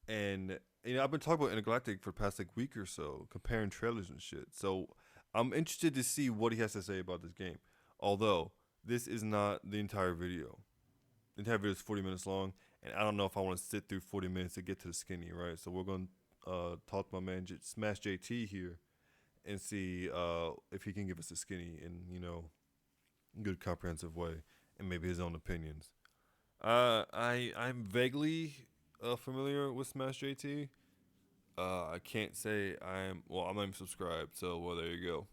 And I've been talking about Intergalactic for the past like week or so, comparing trailers and shit. So I'm interested to see what he has to say about this game. Although this is not the entire video. The entire video is 40 minutes long, and I don't know if I want to sit through 40 minutes to get to the skinny, right? So we're going to talk to my man Smash JT here and see if he can give us a skinny in good comprehensive way and maybe his own opinions. I'm vaguely familiar with Smash JT. I can't say I'm not even subscribed, so well there you go.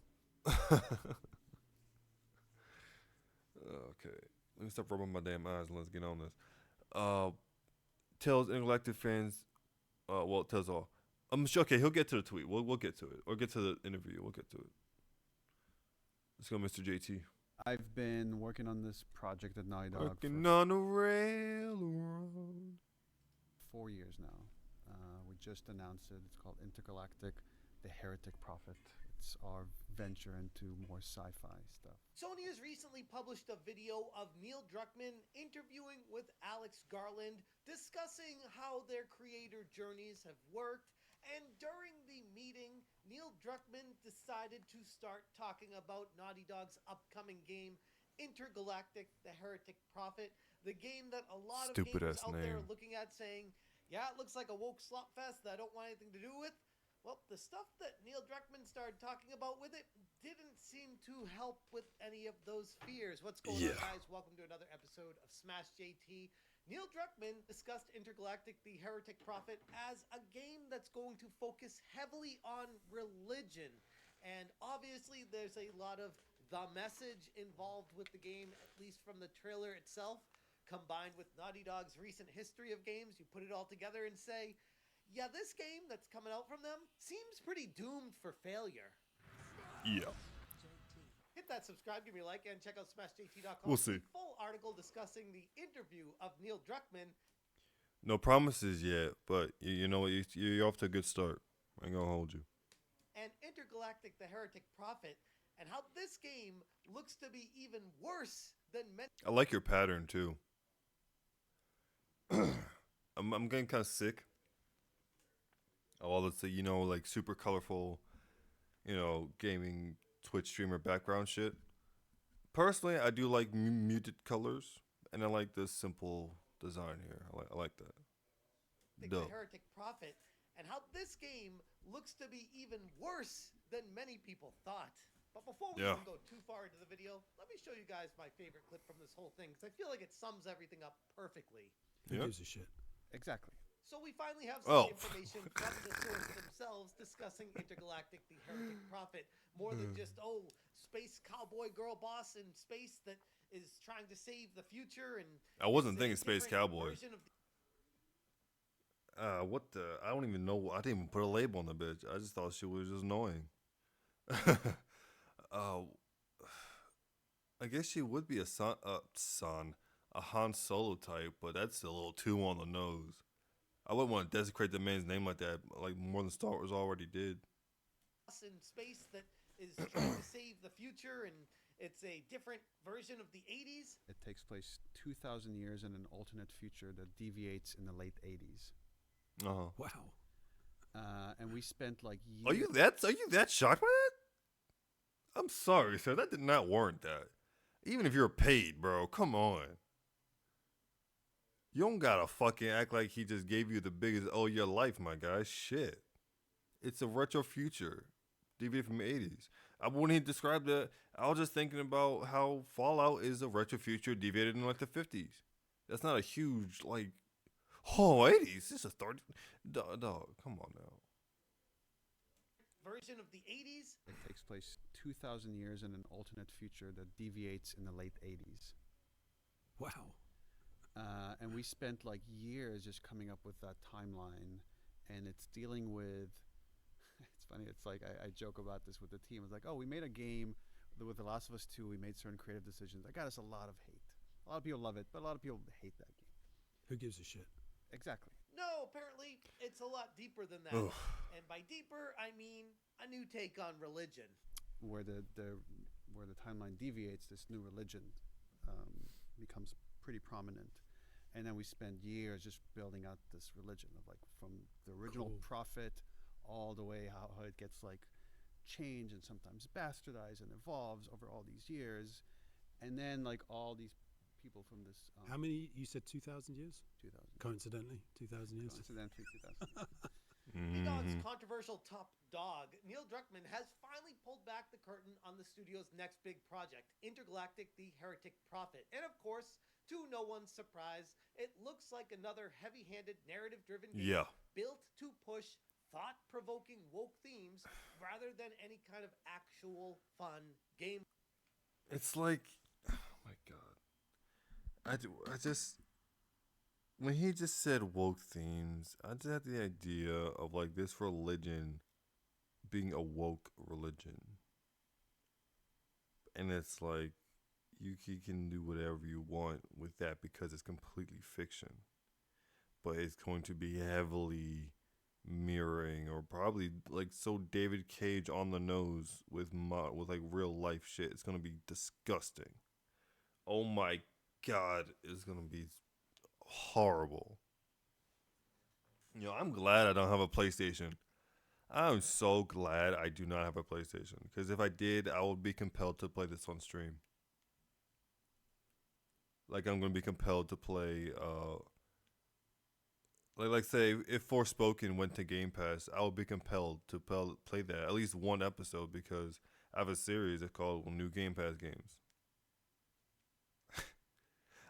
Okay, let me stop rubbing my damn eyes and let's get on this. Uh, tells Intergalactic fans, tells all. I'm sure. Okay, he'll get to the tweet. We'll get to it, or get to the interview. We'll get to it. Let's go, Mr. JT. I've been working on this project at Naughty Dog Working for on a railroad. 4 years now. We just announced it. It's called Intergalactic, the Heretic Prophet. It's our venture into more sci-fi stuff. Sony has recently published a video of Neil Druckmann interviewing with Alex Garland, discussing how their creator journeys have worked. And during the meeting, Neil Druckmann decided to start talking about Naughty Dog's upcoming game, Intergalactic, the Heretic Prophet, the game that a lot of gamers out there are looking at saying, yeah, it looks like a woke slop fest that I don't want anything to do with. Well, the stuff that Neil Druckmann started talking about with it didn't seem to help with any of those fears. What's going on, guys? Welcome to another episode of Smash JT. Neil Druckmann discussed Intergalactic, the Heretic Prophet, as a game that's going to focus heavily on religion. And obviously, there's a lot of the message involved with the game, at least from the trailer itself, combined with Naughty Dog's recent history of games. You put it all together and say, yeah, this game that's coming out from them seems pretty doomed for failure. Yeah. Hit that subscribe, give me a like, and check out SmashJT.com. We'll see. Full article discussing the interview of Neil Druckmann. No promises yet, but you know what? You're off to a good start. I ain't gonna hold you. And Intergalactic, the Heretic Prophet, and how this game looks to be even worse than many. I like your pattern too. I'm getting kind of sick. All let's say like super colorful, gaming Twitch streamer background shit. Personally, I do like muted colors, and I like this simple design here. I like that. The Heretic Prophet, and how this game looks to be even worse than many people thought. But before we even go too far into the video, let me show you guys my favorite clip from this whole thing, because I feel like it sums everything up perfectly. Who gives a shit? Exactly. So we finally have some information from the source themselves discussing Intergalactic, the Heretic Prophet. More than just, space cowboy girl boss in space that is trying to save the future. And I wasn't thinking space cowboy. What the? I don't even know. I didn't even put a label on the bitch. I just thought she was just annoying. I guess she would be a Han Solo type, but that's a little too on the nose. I wouldn't want to desecrate the man's name like that, like more than Star Wars already did. In space that is trying to save the future, and it's a different version of the 80s. It takes place 2,000 years in an alternate future that deviates in the late 80s. Wow. And we spent like years. Are you that shocked by that? I'm sorry, sir. That did not warrant that. Even if you're paid, bro, come on. You don't gotta fucking act like he just gave you the biggest your life, my guy. Shit. It's a retro future. Deviated from the 80s. I wouldn't even describe that. I was just thinking about how Fallout is a retro future deviated in like the 50s. That's not a huge, 80s. This is 30. Dog, come on now. Version of the 80s. It takes place 2,000 years in an alternate future that deviates in the late 80s. Wow. And we spent like years just coming up with that timeline, and it's dealing with. It's funny. It's like I joke about this with the team. It's like, we made a game with The Last of Us 2. We made certain creative decisions. That got us a lot of hate. A lot of people love it, but a lot of people hate that game. Who gives a shit? Exactly. No, apparently it's a lot deeper than that. And by deeper, I mean a new take on religion. Where the timeline deviates, this new religion becomes pretty prominent. And then we spend years just building out this religion of like from the original Cool. prophet all the way how it gets like changed and sometimes bastardized and evolves over all these years. And then like all these people from this How many? You said 2,000 years? 2000 Coincidentally, 2,000 years. coincidentally 2000. Dog's Mhm. controversial top dog, Neil Druckmann, has finally pulled back the curtain on the studio's next big project, Intergalactic the Heretic Prophet. And of course, to no one's surprise, it looks like another heavy-handed narrative-driven game Yeah. built to push thought-provoking woke themes rather than any kind of actual fun game. It's like, oh my god. I just, when he just said woke themes, I just had the idea of like this religion being a woke religion. And it's like, you can do whatever you want with that because it's completely fiction. But it's going to be heavily mirroring or probably like so David Cage on the nose with with like real life shit. It's gonna be disgusting. Oh my god, it's gonna be horrible. You know, I'm glad I don't have a PlayStation. I'm so glad I do not have a PlayStation because if I did, I would be compelled to play this on stream. Like I'm gonna be compelled to play like say if Forspoken went to Game Pass, I would be compelled to play that at least one episode because I have a series that's called New Game Pass Games.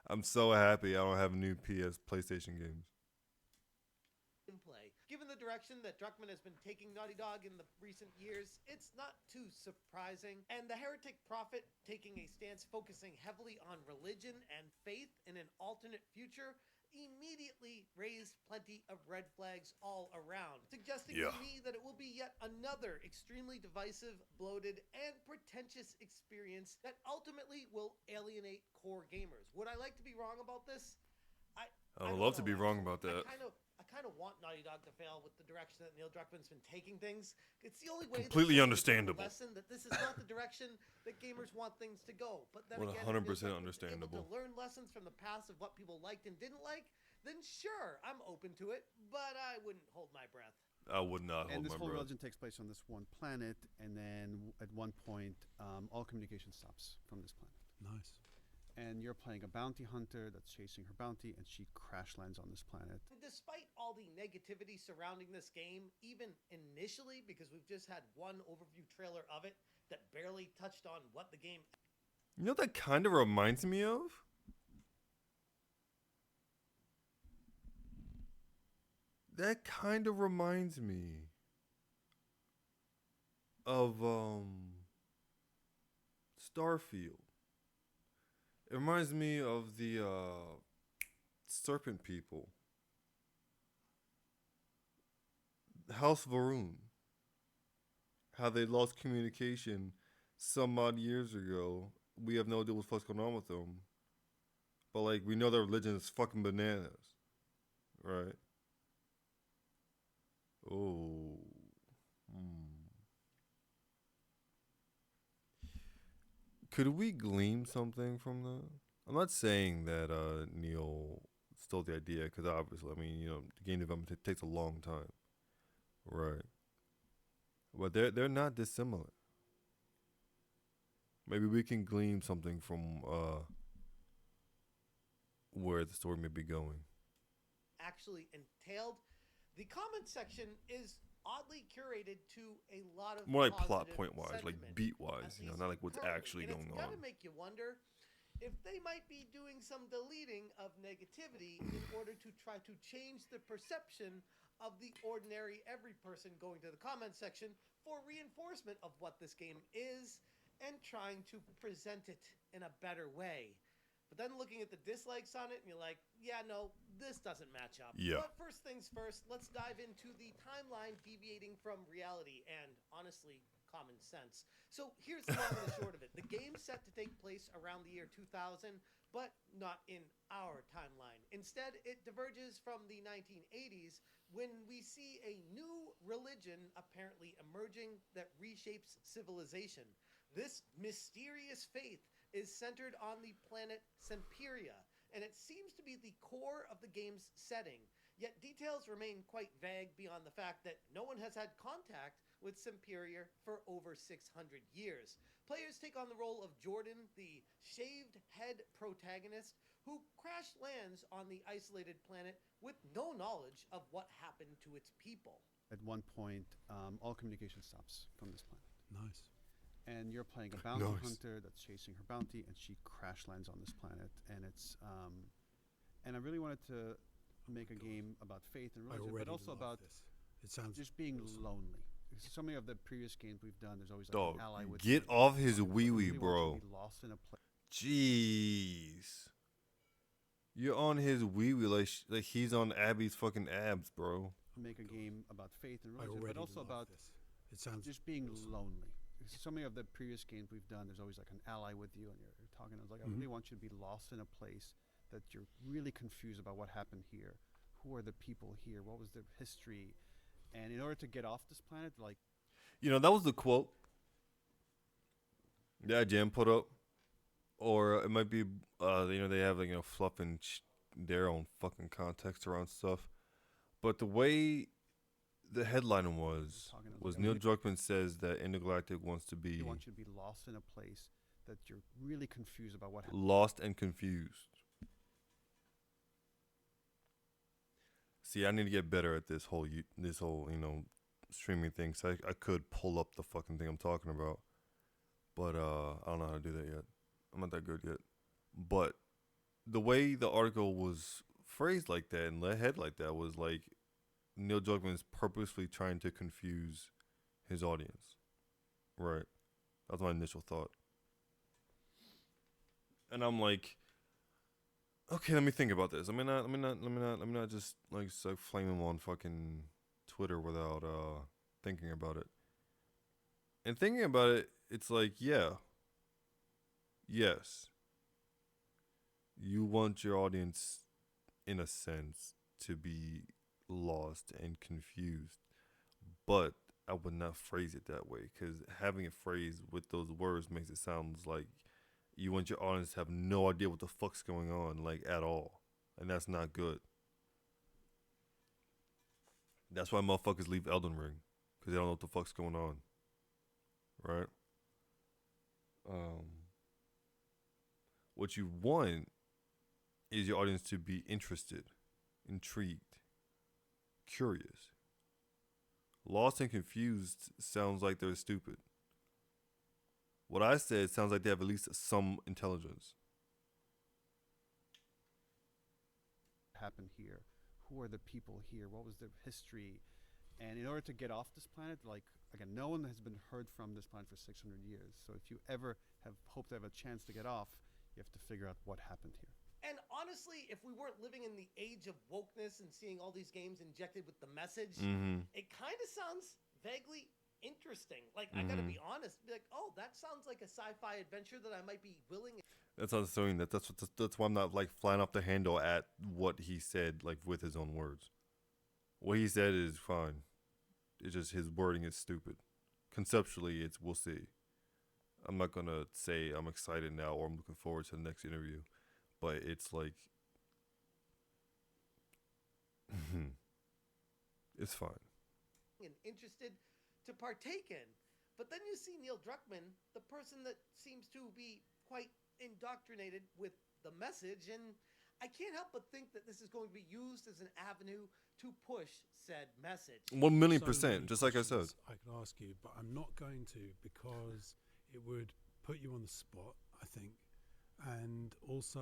I'm so happy I don't have new PlayStation games. Play. Given the direction that Druckmann has been taking Naughty Dog in the recent years, it's not too surprising. And the Heretic Prophet taking a stance focusing heavily on religion and faith in an alternate future immediately raised plenty of red flags all around, suggesting to me that it will be yet another extremely divisive, bloated, and pretentious experience that ultimately will alienate core gamers. Would I like to be wrong about this? I don't would love to know, be wrong actually. about that. I kind of want Naughty Dog to fail with the direction that Neil Druckmann's been taking things. It's the only way. Completely that understandable. Lesson that this is not the direction that gamers want things to go. But then 100% again, if Neil Druckmann's able understandable. to learn lessons from the past of what people liked and didn't like, then sure, I'm open to it. But I wouldn't hold my breath. I would not And hold this my whole breath. religion takes place on this one planet, and then at one point, all communication stops from this planet. Nice. And you're playing a bounty hunter that's chasing her bounty, and she crash lands on this planet. Despite all the negativity surrounding this game, even initially, because we've just had one overview trailer of it that barely touched on what the game. You know what that kind of reminds me of? That kind of reminds me of Starfield. It reminds me of the Serpent People. House Varun. How they lost communication some odd years ago. We have no idea what the fuck's going on with them. But like we know their religion is fucking bananas. Right? Oh. Could we glean something from that? I'm not saying that Neil stole the idea because obviously, I mean, you know, the game development takes a long time, right? But they're not dissimilar. Maybe we can glean something from where the story may be going. Actually entailed. The comment section is oddly curated to a lot of More like plot positive point wise, like sentiment, beat at wise, you know, least not like what's currently. actually And going it's gotta on. make you wonder if they might be doing some deleting of negativity in order to try to change the perception of the ordinary every person going to the comment section for reinforcement of what this game is and trying to present it in a better way. But then looking at the dislikes on it, and you're like, yeah, no, this doesn't match up. Yeah. But first things first, let's dive into the timeline deviating from reality and, honestly, common sense. So here's the long and the short of it. The game's set to take place around the year 2000, but not in our timeline. Instead, it diverges from the 1980s when we see a new religion apparently emerging that reshapes civilization. This mysterious faith is centered on the planet Semperia, and it seems to be the core of the game's setting. Yet details remain quite vague beyond the fact that no one has had contact with Superior for over 600 years. Players take on the role of Jordan, the shaved head protagonist, who crash lands on the isolated planet with no knowledge of what happened to its people. At one point, all communication stops from this planet. Nice. And you're playing a bounty Nice. hunter that's chasing her bounty, and she crash lands on this planet. And it's, and I really wanted to make a game about faith and I religion, already but also love about this. It sounds just being awesome. lonely. Because so many of the previous games we've done, there's always like Dog, an ally with get you. off his But I wee wee, really want you to bro. be lost in a place. Jeez. You're on his wee wee like he's on Abby's fucking abs, bro. Make a game about faith and I religion, already but also love about this. It sounds just being awesome. lonely. Because so many of the previous games we've done, there's always like an ally with you, and you're talking. I was like, I really want you to be lost in a place that you're really confused about what happened here. Who are the people here? What was their history? And in order to get off this planet, like You know, that was the quote that Jam put up. Or it might be, they have, like, fluffing their own fucking context around stuff. But the way the headline was Talking about Neil like- Druckmann says that Intergalactic wants to be they want you to be lost in a place that you're really confused about what happened. lost and confused. See, I need to get better at this whole streaming thing. So I could pull up the fucking thing I'm talking about, but I don't know how to do that yet. I'm not that good yet. But the way the article was phrased like that and ahead like that was like Neil Druckmann's purposefully trying to confuse his audience. Right. That's my initial thought. And I'm like, okay, let me think about this. Let me not just like flame him on fucking Twitter without thinking about it. And thinking about it, it's like, yes, you want your audience, in a sense, to be lost and confused, but I would not phrase it that way, because having it phrased with those words makes it sound like you want your audience to have no idea what the fuck's going on, like, at all. And that's not good. That's why motherfuckers leave Elden Ring, because they don't know what the fuck's going on. Right? What you want is your audience to be interested, intrigued, curious. Lost and confused sounds like they're stupid. What I said sounds like they have at least some intelligence. Happened here? Who are the people here? What was their history? And in order to get off this planet, like again, no one has been heard from this planet for 600 years. So if you ever have hope to have a chance to get off, you have to figure out what happened here. And honestly, if we weren't living in the age of wokeness and seeing all these games injected with the message, it kind of sounds vaguely interesting. Like, I gotta be honest, be like, oh, that sounds like a sci-fi adventure that I might be willing. That's not assuming that. That's why I'm not like flying off the handle at what he said, like with his own words. What he said is fine. It's just his wording is stupid. Conceptually, we'll see. I'm not gonna say I'm excited now or I'm looking forward to the next interview, but it's like it's fine. And interested to partake in. But then you see Neil Druckmann, the person that seems to be quite indoctrinated with the message, and I can't help but think that this is going to be used as an avenue to push said message. 1,000,000%, just like I said. questions I could ask you, but I'm not going to because it would put you on the spot, I think. And also,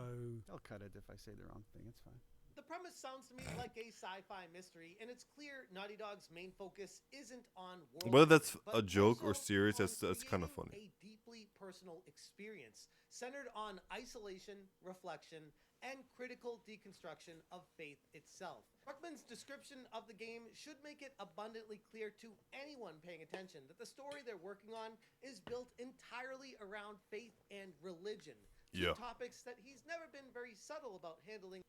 I'll cut it if I say the wrong thing. It's fine. The premise sounds to me like a sci-fi mystery, and it's clear Naughty Dog's main focus isn't on world Whether that's building, but a joke or also serious, on that's kind of creating funny. A deeply personal experience centered on isolation, reflection, and critical deconstruction of faith itself. Druckmann's description of the game should make it abundantly clear to anyone paying attention that the story they're working on is built entirely around faith and religion. Two Yeah. topics that he's never been very subtle about handling.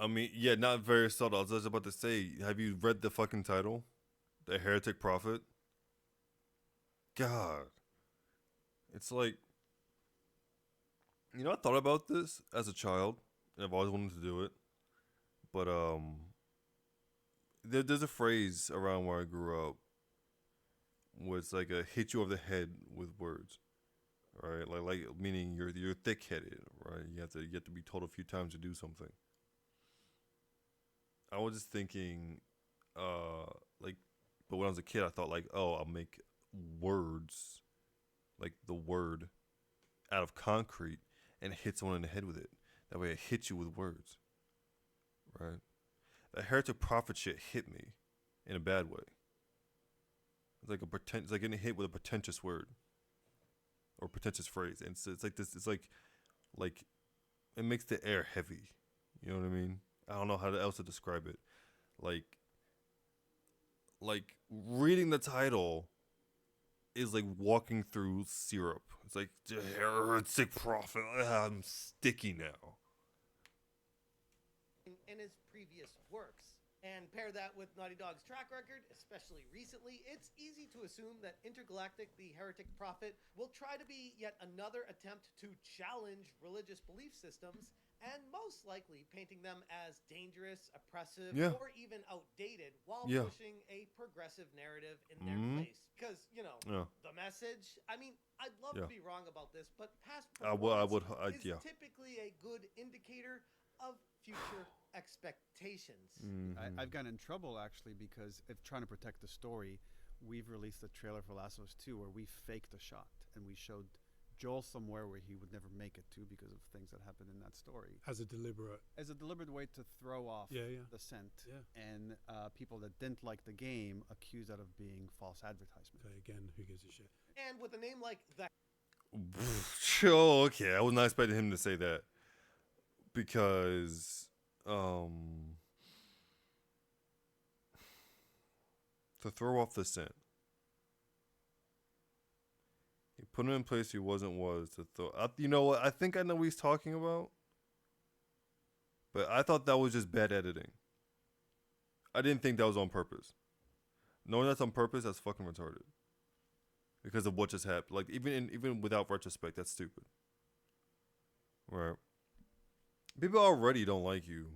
I mean, yeah, not very subtle. I was just about to say, have you read the fucking title? The Heretic Prophet? God. It's like, I thought about this as a child, and I've always wanted to do it. But there's a phrase around where I grew up where it's like a hit you over the head with words, right? Like meaning you're thick headed, right? You have to be told a few times to do something. I was just thinking, like, but when I was a kid, I thought like, oh, I'll make words, like the word, out of concrete and hit someone in the head with it. That way, it hits you with words, right? The heretic prophet shit hit me in a bad way. It's like it's like getting hit with a pretentious word or pretentious phrase, and it's like this. It's like it makes the air heavy. You know what I mean? I don't know how else to describe it. Like reading the title is like walking through syrup. It's like heretic prophet. I'm sticky now. In his previous works. And pair that with Naughty Dog's track record, especially recently, it's easy to assume that Intergalactic, the heretic prophet, will try to be yet another attempt to challenge religious belief systems, and most likely painting them as dangerous, oppressive, Yeah. or even outdated, while Yeah. pushing a progressive narrative in their Mhm. place. Because, Yeah. the message, I mean, I'd love Yeah. to be wrong about this, but past I performance would. is Yeah. typically a good indicator of future expectations. Mhm. I've gotten in trouble actually because if trying to protect the story, we've released a trailer for Last of Us 2 where we faked a shot and we showed Joel somewhere where he would never make it to because of things that happened in that story. As a deliberate. As a deliberate way to throw off Yeah. the scent. Yeah. And people that didn't like the game accused that of being false advertisement. Okay, again, who gives a shit? And with a name like The Oh, okay. I was not expecting him to say that because to throw off the scent. He put him in place he was to throw. You know what? I think I know what he's talking about, but I thought that was just bad editing. I didn't think that was on purpose. Knowing that's on purpose, that's fucking retarded. Because of what just happened. Like even without retrospect, that's stupid. Right. People already don't like you.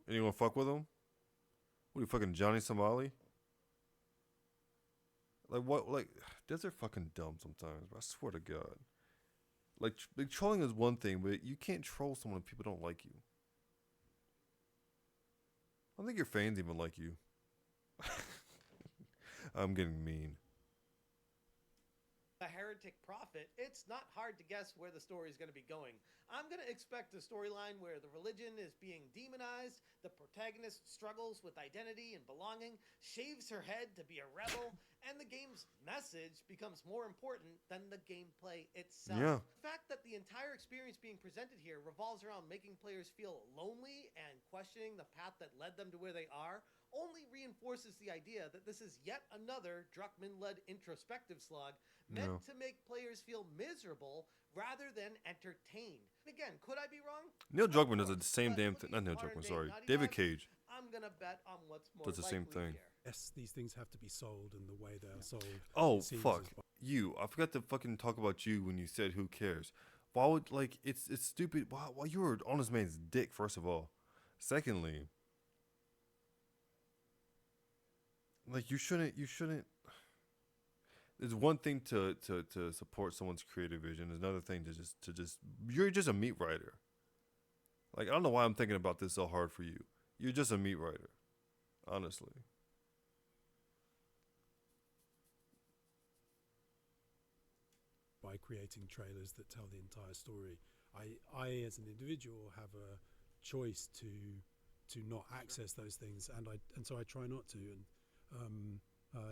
And you gonna fuck with them? What are you, fucking Johnny Somali? Like what? Like they're fucking dumb sometimes. Bro. I swear to God. Like trolling is one thing, but you can't troll someone if people don't like you. I don't think your fans even like you. I'm getting mean. A heretic prophet, it's not hard to guess where the story is going to be going. I'm going to expect a storyline where the religion is being demonized, the protagonist struggles with identity and belonging, shaves her head to be a rebel, and the game's message becomes more important than the gameplay itself. Yeah. The fact that the entire experience being presented here revolves around making players feel lonely and questioning the path that led them to where they are only reinforces the idea that this is yet another Druckmann-led introspective slog meant to make players feel miserable rather than entertained. Again, could I be wrong? Neil Druckmann Of does the course, same but damn thing. looking Not Neil at Druckmann, modern-day sorry. Naughty David Dog, Cage I'm gonna bet on what's more does the same likely thing. here. Yes, these things have to be sold, and the way they are sold. Oh, it seems fuck. as- You. I forgot to fucking talk about you when you said who cares. Why would, like, it's stupid. Why you were on this man's dick, first of all. Secondly, like, you shouldn't. There's one thing to support someone's creative vision. There's another thing to just you're just a meat writer. Like, I don't know why I'm thinking about this so hard for you. You're just a meat writer. Honestly. by creating trailers that tell the entire story. I as an individual have a choice to not access those things, and so I try not to. And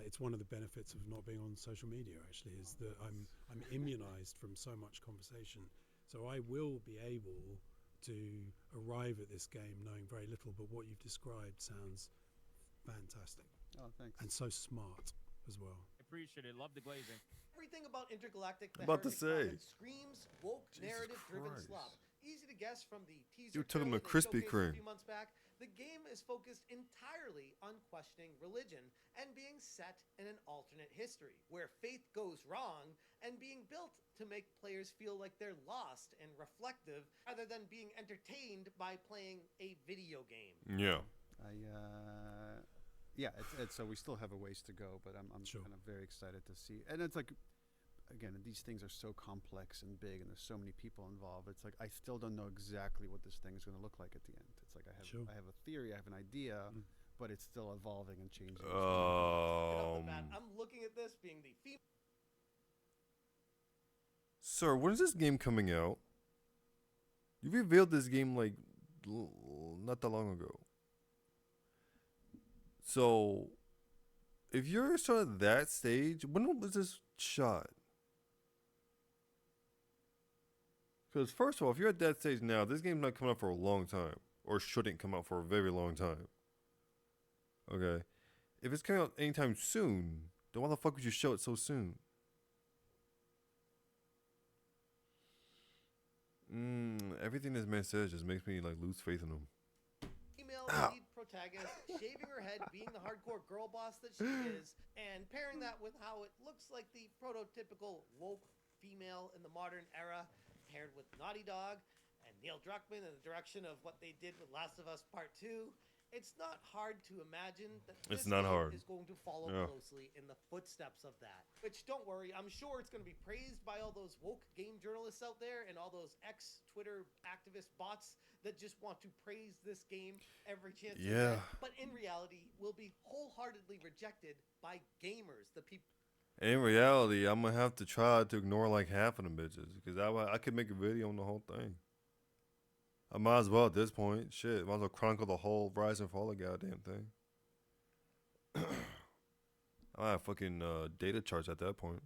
it's one of the benefits of not being on social media. Actually, is that I'm immunized from so much conversation. So I will be able to arrive at this game knowing very little, but what you've described sounds fantastic. Oh, thanks. And so smart as well. Appreciate it. Love the glazing. Everything about Intergalactic, the About to Heretic say. Prophet screams woke Jesus narrative-driven Christ. slop. Easy to guess from the teaser You took him trailer a they Krispy showcased Kreme. a few months back The game is focused entirely on questioning religion and being set in an alternate history where faith goes wrong and being built to make players feel like they're lost and reflective rather than being entertained by playing a video game. Yeah. Yeah, it's so we still have a ways to go, but I'm Sure. kind of very excited to see. And it's like, again, these things are so complex and big, and there's so many people involved. It's like I still don't know exactly what this thing is going to look like at the end. It's like Sure. I have a theory, I have an idea, but it's still evolving and changing. Right off the bat, I'm looking at this being the female. Sir, when is this game coming out? You revealed this game like not that long ago. So, if you're sort of that stage, when was this shot? Because first of all, if you're at that stage now, this game's not coming out for a long time, or shouldn't come out for a very long time. Okay, if it's coming out anytime soon, then why the fuck would you show it so soon? Everything this man says just makes me like lose faith in him. Female lead protagonist shaving her head, being the hardcore girl boss that she is, and pairing that with how it looks like the prototypical woke female in the modern era, paired with Naughty Dog and Neil Druckmann in the direction of what they did with Last of Us Part 2. It's not hard to imagine that It's this not game hard. is going to follow Yeah. closely in the footsteps of that. Which, don't worry, I'm sure it's going to be praised by all those woke game journalists out there and all those ex-Twitter activist bots that just want to praise this game every chance they Yeah. get. But in reality, will be wholeheartedly rejected by gamers, the people. In reality, I'm gonna have to try to ignore like half of them bitches because I could make a video on the whole thing. I might as well at this point. Shit, might as well chronicle the whole Rise and Fall of the goddamn thing. I have fucking data charts at that point.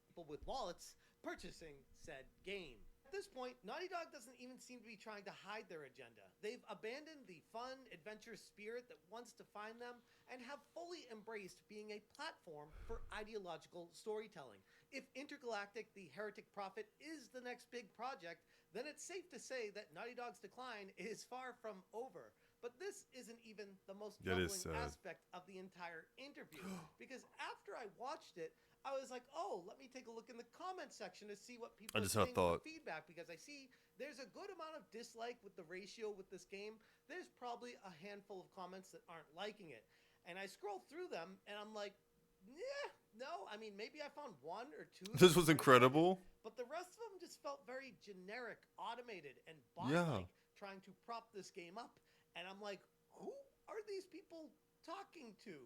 People with wallets purchasing said game. At this point, Naughty Dog doesn't even seem to be trying to hide their agenda. They've abandoned the fun, adventure spirit that wants to find them and have fully embraced being a platform for ideological storytelling. If Intergalactic, the Heretic Prophet, is the next big project, then it's safe to say that Naughty Dog's decline is far from over. But this isn't even the most That is troubling sad. aspect of the entire interview. Because after I watched it, I was like, oh, let me take a look in the comment section to see what people I are just had a saying about thought. the feedback, because I see there's a good amount of dislike with the ratio with this game. There's probably a handful of comments that aren't liking it. And I scroll through them and I'm like, yeah, no, I mean, maybe I found one or two. This was incredible. But the rest of them just felt very generic, automated, and Yeah. bot-like, trying to prop this game up. And I'm like, who are these people talking to?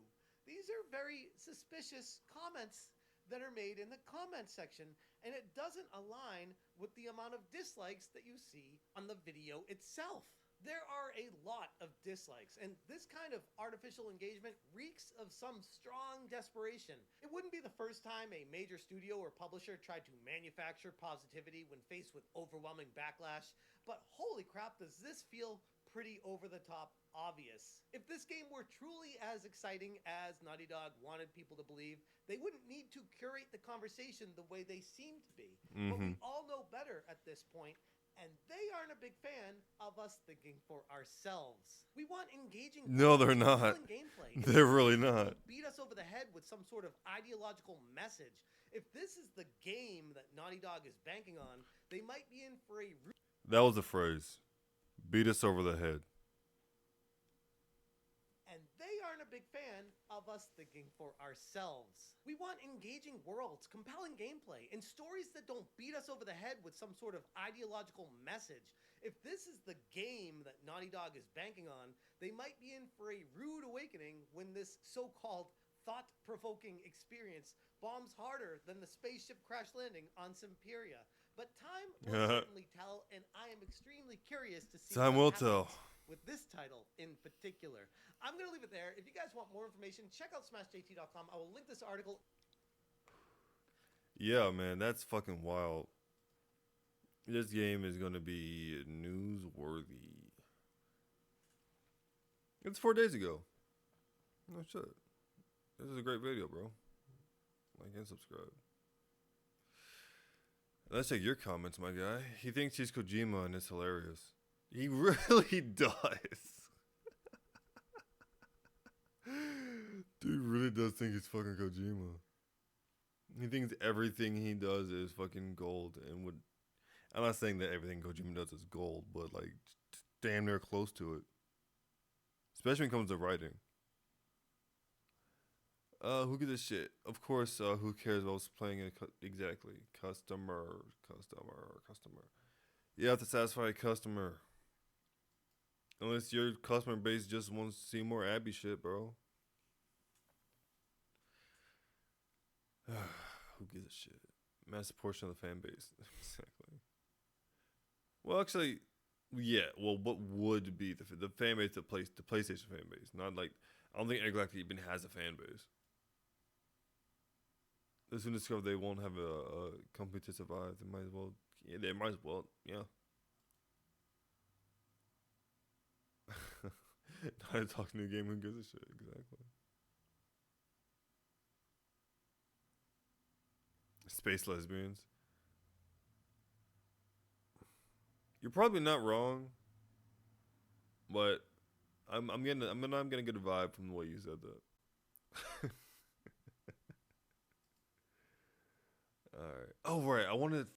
These are very suspicious comments that are made in the comment section, and it doesn't align with the amount of dislikes that you see on the video itself. There are a lot of dislikes, and this kind of artificial engagement reeks of some strong desperation. It wouldn't be the first time a major studio or publisher tried to manufacture positivity when faced with overwhelming backlash, but holy crap, does this feel pretty over-the-top obvious. If this game were truly as exciting as Naughty Dog wanted people to believe, they wouldn't need to curate the conversation the way they seem to be. But we all know better at this point, and they aren't a big fan of us thinking for ourselves. We want engaging No, they're not. gameplay. They're really not. Beat us over the head with some sort of ideological message. If this is the game that Naughty Dog is banking on, they might be in for a That was the phrase. Beat us over the head. and they aren't a big fan of us thinking for ourselves. We want engaging worlds, compelling gameplay, and stories that don't beat us over the head with some sort of ideological message. If this is the game that Naughty Dog is banking on, they might be in for a rude awakening when this so-called thought-provoking experience bombs harder than the spaceship crash landing on Semperia. But time will certainly tell, and I am extremely curious to see Time what will tell. happens with this title in particular. I'm going to leave it there. If you guys want more information, check out smashjt.com. I will link this article. Yeah, man, that's fucking wild. This game is gonna be newsworthy. It's 4 days ago. No shit. This is a great video, bro. Like and subscribe. Let's take your comments, my guy. He thinks he's Kojima and it's hilarious. He really does. really does think he's fucking Kojima. He thinks everything he does is fucking gold, and would. I'm not saying that everything Kojima does is gold, but like damn near close to it. Especially when it comes to writing. Who gives a shit? Of course, who cares about what's playing it exactly? Customer. You have to satisfy a customer. Unless your customer base just wants to see more Abby shit, bro. Who gives a shit? Massive portion of the fan base. Exactly. Well, actually, yeah. Well, what would be the fan base? The PlayStation fan base. Not like I don't think Intergalactic even has a fan base. As soon as discover they won't have a company to survive, they might as well. Yeah, they might as well. Yeah. Not talking to a game. Who gives a shit? Exactly. Space lesbians. You're probably not wrong, but I'm gonna get a vibe from the way you said that. All right. Oh right, I wanted